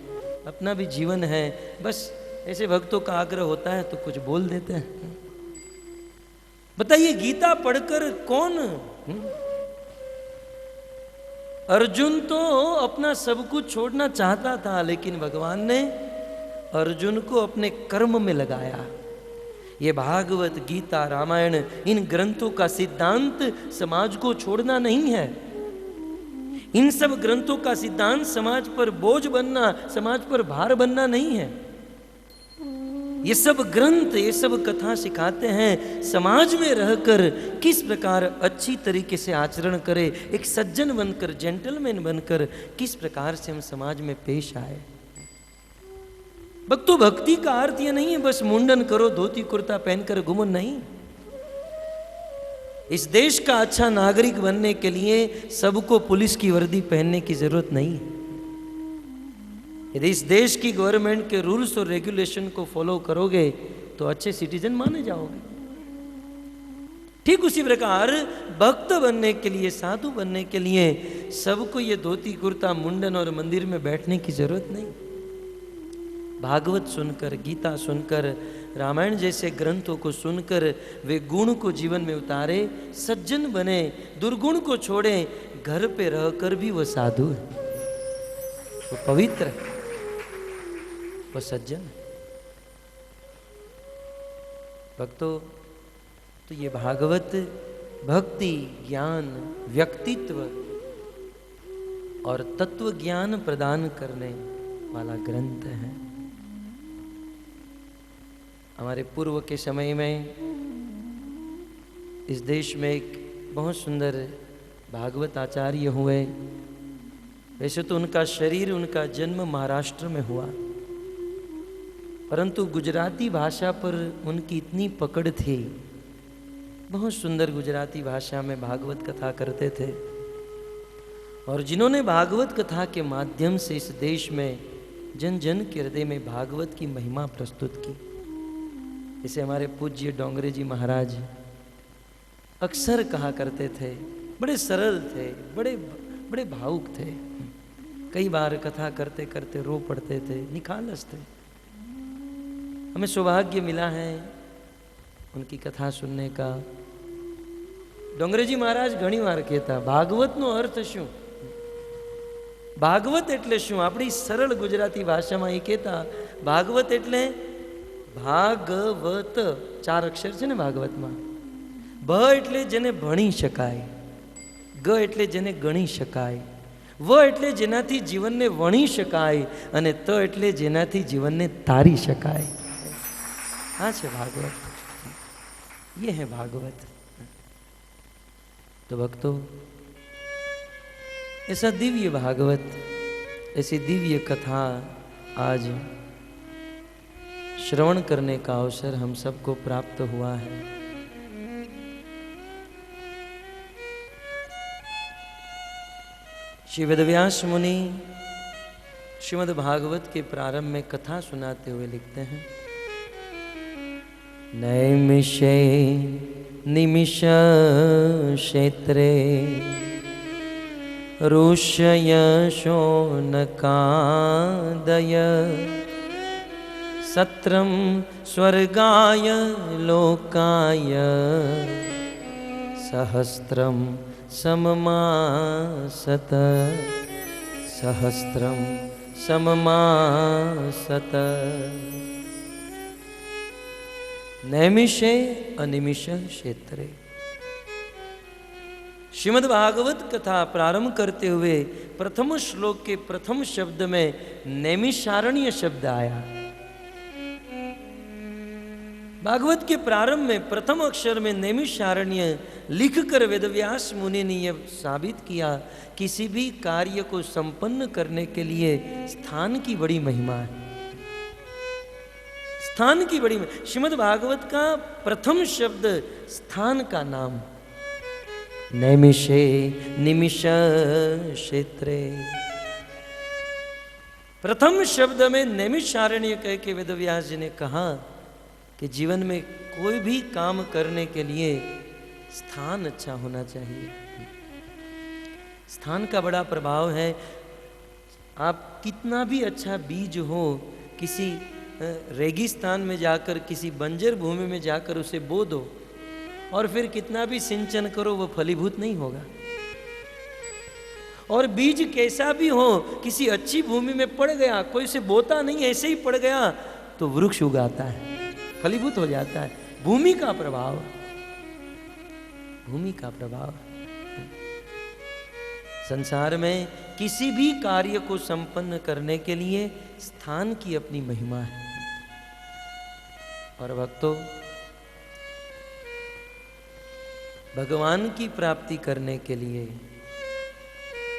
अपना भी जीवन है, बस ऐसे भक्तों का आग्रह होता है तो कुछ बोल देते हैं। बताइए, गीता पढ़कर कौन? अर्जुन तो अपना सब कुछ छोड़ना चाहता था, लेकिन भगवान ने अर्जुन को अपने कर्म में लगाया। ये भागवत गीता रामायण इन ग्रंथों का सिद्धांत समाज को छोड़ना नहीं है, इन सब ग्रंथों का सिद्धांत समाज पर बोझ बनना, समाज पर भार बनना नहीं है। ये सब ग्रंथ, ये सब कथा सिखाते हैं समाज में रहकर किस प्रकार अच्छी तरीके से आचरण करे, एक सज्जन बनकर, जेंटलमैन बनकर किस प्रकार से हम समाज में पेश आए। भक्तों, भक्ति का अर्थ ये नहीं है बस मुंडन करो, धोती कुर्ता पहनकर घूमो, नहीं। इस देश का अच्छा नागरिक बनने के लिए सबको पुलिस की वर्दी पहनने की जरूरत नहीं है। यदि इस देश की गवर्नमेंट के रूल्स और रेगुलेशन को फॉलो करोगे तो अच्छे सिटीजन माने जाओगे। ठीक उसी प्रकार भक्त बनने के लिए, साधु बनने के लिए सबको ये धोती कुर्ता, मुंडन और मंदिर में बैठने की जरूरत नहीं। भागवत सुनकर, गीता सुनकर, रामायण जैसे ग्रंथों को सुनकर वे गुण को जीवन में उतारे, सज्जन बने, दुर्गुण को छोड़े, घर पे रहकर भी वो साधु है, वो पवित्र है, वो सज्जन है। भक्तों, तो ये भागवत भक्ति, ज्ञान, व्यक्तित्व और तत्व ज्ञान प्रदान करने वाला ग्रंथ है। हमारे पूर्व के समय में इस देश में एक बहुत सुंदर भागवत आचार्य हुए। वैसे तो उनका शरीर, उनका जन्म महाराष्ट्र में हुआ, परंतु गुजराती भाषा पर उनकी इतनी पकड़ थी, बहुत सुंदर गुजराती भाषा में भागवत कथा करते थे। और जिन्होंने भागवत कथा के माध्यम से इस देश में जन जन के हृदय में भागवत की महिमा प्रस्तुत की, जैसे हमारे पूज्य डोंगरे जी महाराज अक्सर कहा करते थे, बड़े सरल थे, बड़े बड़े भावुक थे, कई बार कथा करते करते रो पड़ते थे, निखालस थे। हमें सौभाग्य मिला है उनकी कथा सुनने का। डोंगरे जी महाराज घणी वार कहता, भागवतનો अर्थ શું? ભાગવત એટલે શું? આપણી સરળ ગુજરાતી ભાષામાં એ કહેતા, ભાગવત એટલે ભાગવત, 4 અક્ષર છે ને ભાગવતમાં। ભ એટલે જેને ભણી શકાય, ગ એટલે જેને ગણી શકાય, વ એટલે જેનાથી જીવનને વણી શકાય, અને ત એટલે જેનાથી જીવનને તારી શકાય। આ છે ભાગવત, ये है भागवत। तो भक्तों, ऐसा दिव्य भागवत, ऐसी दिव्य कथा आज श्रवण करने का अवसर हम सबको प्राप्त हुआ है। श्री वेदव्यास मुनि श्रीमद् भागवत के प्रारंभ में कथा सुनाते हुए लिखते हैं, नैमिषे निमिष क्षेत्रे ऋष्य शोनकादय सत्रम स्वर्गाय लोकाय सहस्त्रम सममासत, सहस्त्रम सममासत। नैमिषे अनिमिष क्षेत्रे। श्रीमद् भागवत कथा प्रारंभ करते हुए प्रथम श्लोक के प्रथम शब्द में नैमिषारण्य शब्द आया। भागवत के प्रारंभ में प्रथम अक्षर में नैमिषारण्य लिखकर वेदव्यास मुनि ने यह साबित किया, किसी भी कार्य को संपन्न करने के लिए स्थान की बड़ी महिमा है। स्थान की बड़ी, श्रीमद् भागवत का प्रथम शब्द स्थान का नाम, नैमिषे निमिष क्षेत्रे। प्रथम शब्द में नैमिषारण्य कह के वेदव्यास जी ने कहा कि जीवन में कोई भी काम करने के लिए स्थान अच्छा होना चाहिए। स्थान का बड़ा प्रभाव है। आप कितना भी अच्छा बीज हो, किसी रेगिस्तान में जाकर, किसी बंजर भूमि में जाकर उसे बो दो और फिर कितना भी सिंचन करो, वो फलीभूत नहीं होगा। और बीज कैसा भी हो, किसी अच्छी भूमि में पड़ गया, कोई उसे बोता नहीं, ऐसे ही पड़ गया तो वृक्ष उगाता है, फलीभूत हो जाता है। भूमि का प्रभाव, भूमि का प्रभाव। संसार में किसी भी कार्य को संपन्न करने के लिए स्थान की अपनी महिमा है। और भक्तों, भगवान की प्राप्ति करने के लिए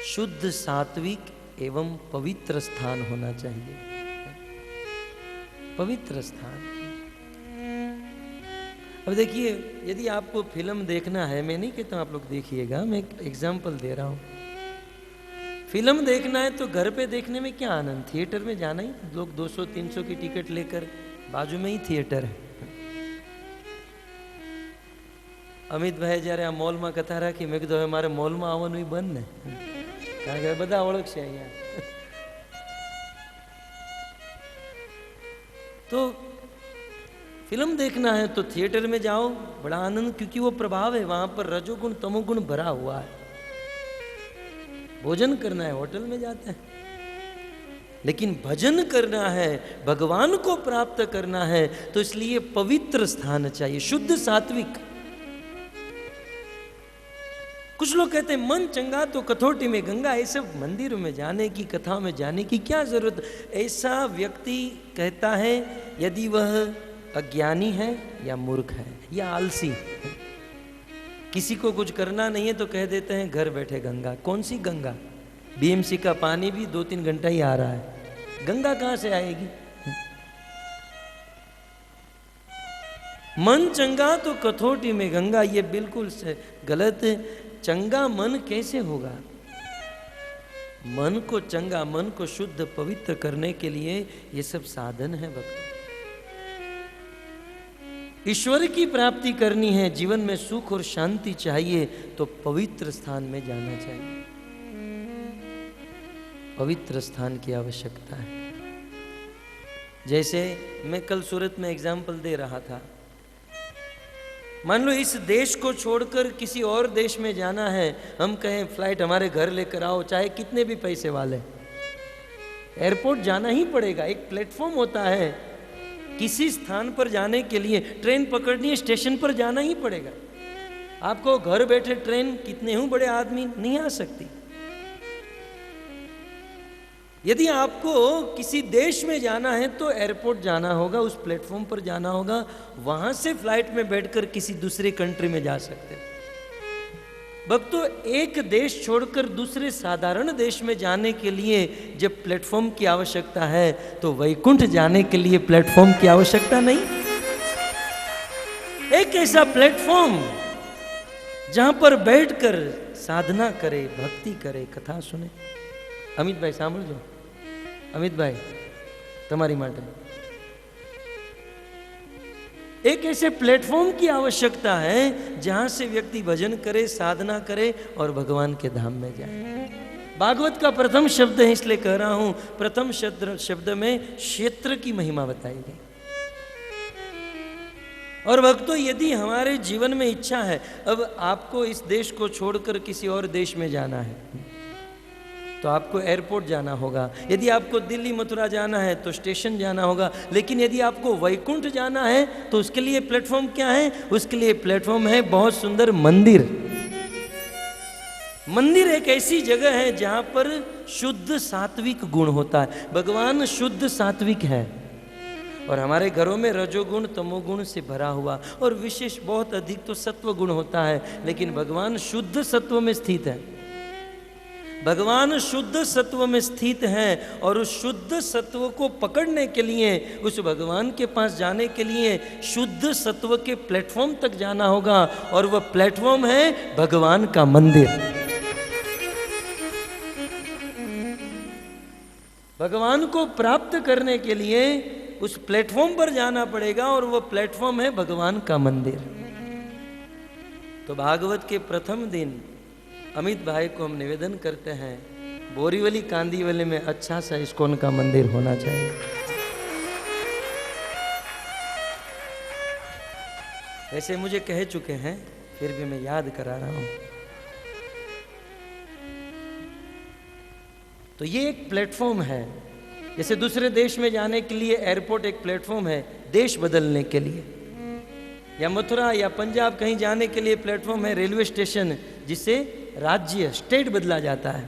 शुद्ध, सात्विक एवं पवित्र स्थान होना चाहिए। पवित्र स्थान। अब देखिए, यदि आपको फिल्म देखना है, मैं नहीं कहता हूं आप लोग देखिएगा, मैं एक एग्जाम्पल दे रहा हूं। फिल्म देखना है तो घर पे देखने में क्या आनंद, थिएटर में जाना ही, लोग 200-300 की टिकट लेकर, बाजू में ही थिएटर है। અમિત ભાઈ જ્યારે આ મોલમાં કથા રાખી, મેં કીધું હવે મારે મોલમાં આવવાનું બંધ ને, કારણ કે બધા ઓળખશે અહીંયા। तो फिल्म देखना है तो थिएटर में जाओ, बड़ा आनंद, क्योंकि वो प्रभाव है, वहां पर रजोगुण तमोगुण भरा हुआ है। भोजन करना है होटल में जाते हैं, लेकिन भजन करना है, भगवान को प्राप्त करना है, तो इसलिए पवित्र स्थान चाहिए, शुद्ध, सात्विक। कुछ लोग कहते हैं मन चंगा तो कथौटी में गंगा, ऐसे मंदिरों में जाने की, कथाओं में जाने की क्या जरूरत। ऐसा व्यक्ति कहता है यदि वह अज्ञानी है या मूर्ख है या आलसी, किसी को कुछ करना नहीं है तो कह देते हैं घर बैठे गंगा। कौन सी गंगा? बीएमसी का पानी भी 2-3 घंटा ही आ रहा है, गंगा कहां से आएगी? मन चंगा तो कथौटी में गंगा, ये बिल्कुल गलत है। चंगा मन कैसे होगा? मन को चंगा, मन को शुद्ध, पवित्र करने के लिए ये सब साधन है भक्तों। ईश्वर की प्राप्ति करनी है, जीवन में सुख और शांति चाहिए, तो पवित्र स्थान में जाना चाहिए। पवित्र स्थान की आवश्यकता है। जैसे मैं कल सूरत में एग्जाम्पल दे रहा था, मान लो इस देश को छोड़कर किसी और देश में जाना है, हम कहें फ्लाइट हमारे घर लेकर आओ, चाहे कितने भी पैसे वाले, एयरपोर्ट जाना ही पड़ेगा। एक प्लेटफॉर्म होता है, किसी स्थान पर जाने के लिए ट्रेन पकड़नी है, स्टेशन पर जाना ही पड़ेगा। आपको घर बैठे ट्रेन, कितने ही बड़े आदमी नहीं आ सकती। यदि आपको किसी देश में जाना है तो एयरपोर्ट जाना होगा, उस प्लेटफॉर्म पर जाना होगा, वहां से फ्लाइट में बैठकर किसी दूसरे कंट्री में जा सकते हैं। भक्तों, एक देश छोड़कर दूसरे साधारण देश में जाने के लिए जब प्लेटफॉर्म की आवश्यकता है, तो वैकुंठ जाने के लिए प्लेटफॉर्म की आवश्यकता नहीं। एक ऐसा प्लेटफॉर्म जहां पर बैठकर साधना करे, भक्ति करे, कथा सुने। અમિતભાઈ સાંભળજો, અમિતભાઈ તમારી માટે एक ऐसे प्लेटफॉर्म की आवश्यकता है जहां से व्यक्ति भजन करे, साधना करे और भगवान के धाम में जाए। भागवत का प्रथम शब्द है, इसलिए कह रहा हूं, प्रथम शब्द में क्षेत्र की महिमा बताई गई। और भक्तों, यदि हमारे जीवन में इच्छा है, अब आपको इस देश को छोड़कर किसी और देश में जाना है तो आपको एयरपोर्ट जाना होगा। यदि आपको दिल्ली मथुरा जाना है तो स्टेशन जाना होगा। लेकिन यदि आपको वैकुंठ जाना है तो उसके लिए प्लेटफॉर्म क्या है? उसके लिए प्लेटफॉर्म है बहुत सुंदर मंदिर। मंदिर एक ऐसी जगह है जहां पर शुद्ध सात्विक गुण होता है। भगवान शुद्ध सात्विक है और हमारे घरों में रजोगुण तमोगुण से भरा हुआ, और विशेष बहुत अधिक तो सत्व गुण होता है, लेकिन भगवान शुद्ध सत्व में स्थित है। भगवान शुद्ध सत्व में स्थित हैं और उस शुद्ध सत्व को पकड़ने के लिए, उस भगवान के पास जाने के लिए शुद्ध सत्व के प्लेटफॉर्म तक जाना होगा, और वह प्लेटफॉर्म है भगवान का मंदिर। भगवान को प्राप्त करने के लिए उस प्लेटफॉर्म पर जाना पड़ेगा, और वह प्लेटफॉर्म है भगवान का मंदिर। तो भागवत के प्रथम दिन अमित भाई को हम निवेदन करते हैं, बोरीवली कांदीवली में अच्छा सा इस्कॉन का मंदिर होना चाहिए। वैसे मुझे कह चुके हैं, फिर भी मैं याद करा रहा हूं। तो ये एक प्लेटफॉर्म है, जैसे दूसरे देश में जाने के लिए एयरपोर्ट एक प्लेटफॉर्म है, देश बदलने के लिए, या मथुरा या पंजाब कहीं जाने के लिए प्लेटफॉर्म है रेलवे स्टेशन, जिससे राज्य स्टेट बदला जाता है,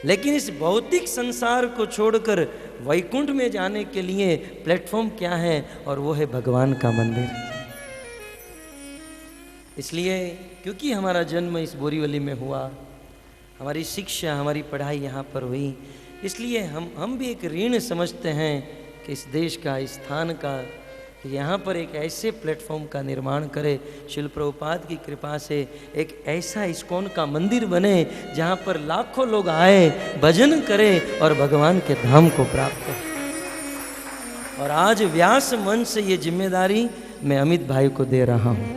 लेकिन इस भौतिक संसार को छोड़कर वैकुंठ में जाने के लिए प्लेटफॉर्म क्या है, और वो है भगवान का मंदिर। इसलिए क्योंकि हमारा जन्म इस बोरीवली में हुआ, हमारी शिक्षा, हमारी पढ़ाई यहाँ पर हुई, इसलिए हम भी एक ऋण समझते हैं कि इस देश का, इस स्थान का, कि यहाँ पर एक ऐसे प्लेटफॉर्म का निर्माण करे, शिल प्रभुपाद की कृपा से एक ऐसा इस्कॉन का मंदिर बने जहाँ पर लाखों लोग आए, भजन करें और भगवान के धाम को प्राप्त करें। और आज व्यास मंच से ये जिम्मेदारी मैं अमित भाई को दे रहा हूँ।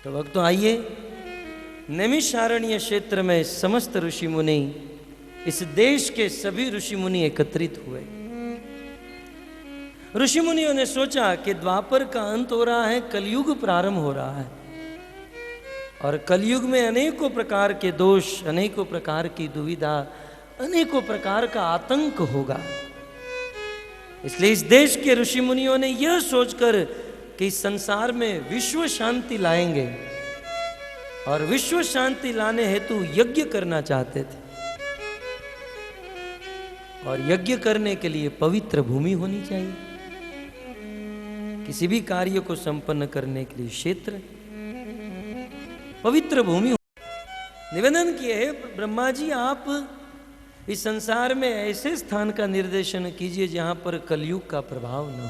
तो भक्तों आइए, नैमिषारण्य क्षेत्र में समस्त ऋषि मुनि, इस देश के सभी ऋषि मुनि एकत्रित हुए। ऋषि मुनियों ने सोचा कि द्वापर का अंत हो रहा है, कलयुग प्रारंभ हो रहा है, और कलयुग में अनेकों प्रकार के दोष, अनेकों प्रकार की दुविधा, अनेकों प्रकार का आतंक होगा। इसलिए इस देश के ऋषि मुनियों ने यह सोचकर कि इस संसार में विश्व शांति लाएंगे, और विश्व शांति लाने हेतु यज्ञ करना चाहते थे। और यज्ञ करने के लिए पवित्र भूमि होनी चाहिए, किसी भी कार्य को संपन्न करने के लिए क्षेत्र, पवित्र भूमि। निवेदन किए है, ब्रह्मा जी आप इस संसार में ऐसे स्थान का निर्देशन कीजिए जहां पर कलयुग का प्रभाव न हो।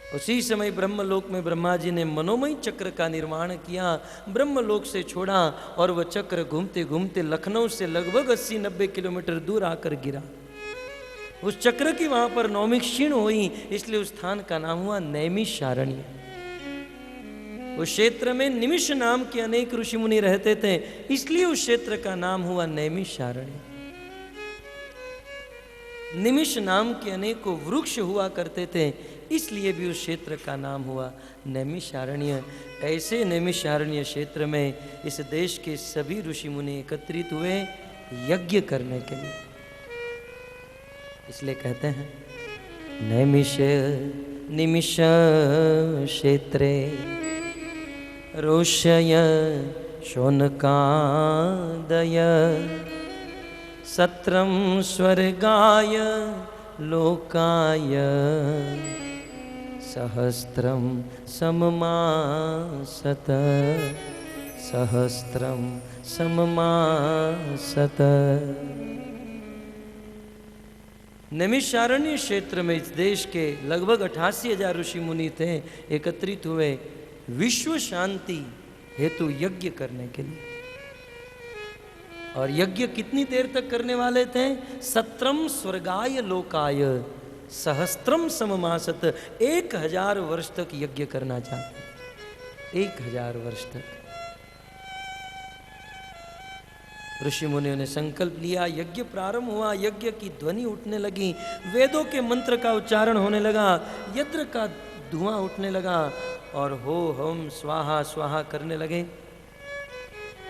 उसी समय ब्रह्मलोक में ब्रह्मा जी ने मनोमय चक्र का निर्माण किया, ब्रह्मलोक से छोड़ा, और वह चक्र घूमते घूमते लखनऊ से लगभग 80-90 किलोमीटर दूर आकर गिरा। उस चक्र की वहां पर नौमिक क्षीण हुई, इसलिए उस स्थान का नाम हुआ नैमिषारण्य। उस क्षेत्र में निमिष नाम के अनेक ऋषि मुनि रहते थे, इसलिए उस क्षेत्र का नाम हुआ नैमिषारण्य। निमिष नाम के अनेकों वृक्ष हुआ करते थे, इसलिए भी उस क्षेत्र का नाम हुआ नैमिषारण्य। ऐसे नैमिषारण्य क्षेत्र में इस देश के सभी ऋषि मुनि एकत्रित हुए यज्ञ करने के लिए। इसलिए कहते हैं नैमिष निमिष क्षेत्रे रोषय शोनकादय सत्रम स्वर्गाय लोकाय सहस्त्रम सममासत सहस्त्रम सममासत। नैमिषारण्य क्षेत्र में इस देश के लगभग 88,000 ऋषि मुनि थे, एकत्रित हुए विश्व शांति हेतु यज्ञ करने के लिए। और यज्ञ कितनी देर तक करने वाले थे? सत्रम स्वर्गाय लोकाय सहस्त्रम सममासत। 1000 वर्ष तक यज्ञ करना चाहते, 1000 वर्ष तक। ऋषि मुनियों ने संकल्प लिया, यज्ञ प्रारंभ हुआ, यज्ञ की ध्वनि उठने लगी, वेदों के मंत्र का उच्चारण होने लगा, यज्ञ का धुआं उठने लगा, और हो हम स्वाहा स्वाहा करने लगे।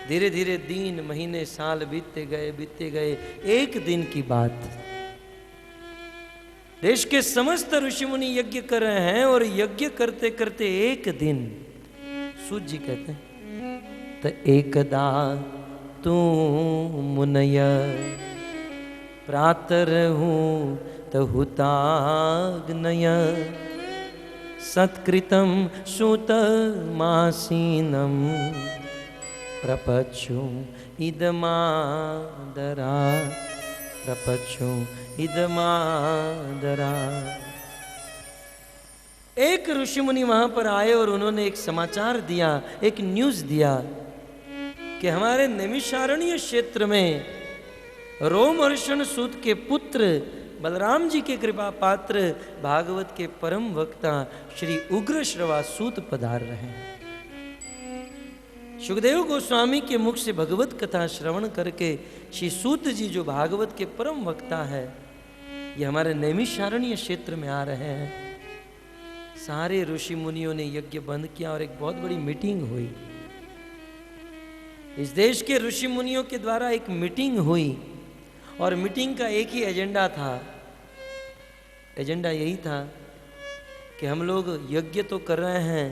धीरे धीरे दिन, महीने, साल बीतते गए। एक दिन की बात, देश के समस्त ऋषि मुनि यज्ञ कर रहे हैं, और यज्ञ करते करते एक दिन सूत जी कहते हैं तो एकदा तू मुनय प्रातरहु तहुताग्नय सत्कृतं सूतमासीनं प्रपच्छु इदमादरा प्रपच्छु इदमादरा। एक ऋषि मुनि वहां पर आए और उन्होंने एक समाचार दिया, एक न्यूज दिया कि हमारे नैमिषारण्य क्षेत्र में रोमहर्षण सूत के पुत्र बलराम जी के कृपा पात्र भागवत के परम वक्ता श्री उग्र श्रवा सूत पधार रहे हैं। सुखदेव गोस्वामी के मुख से भगवत कथा श्रवण करके श्री सूत जी जो भागवत के परम वक्ता है, ये हमारे नैमिषारण्य क्षेत्र में आ रहे हैं। सारे ऋषि मुनियों ने यज्ञ बंद किया और एक बहुत बड़ी मीटिंग हुई। इस देश के ऋषि मुनियों के द्वारा एक मीटिंग हुई, और मीटिंग का एक ही एजेंडा था। एजेंडा यही था कि हम लोग यज्ञ तो कर रहे हैं,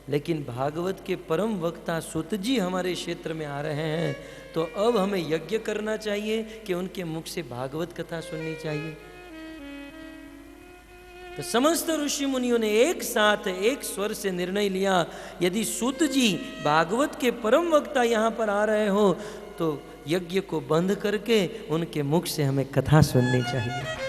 लेकिन भागवत के परम वक्ता सुत जी हमारे क्षेत्र में आ रहे हैं, तो अब हमें यज्ञ करना चाहिए कि उनके मुख से भागवत कथा सुननी चाहिए। तो समस्त ऋषि मुनियों ने एक साथ एक स्वर से निर्णय लिया, यदि सूत जी भागवत के परम वक्ता यहाँ पर आ रहे हो तो यज्ञ को बंद करके उनके मुख से हमें कथा सुननी चाहिए।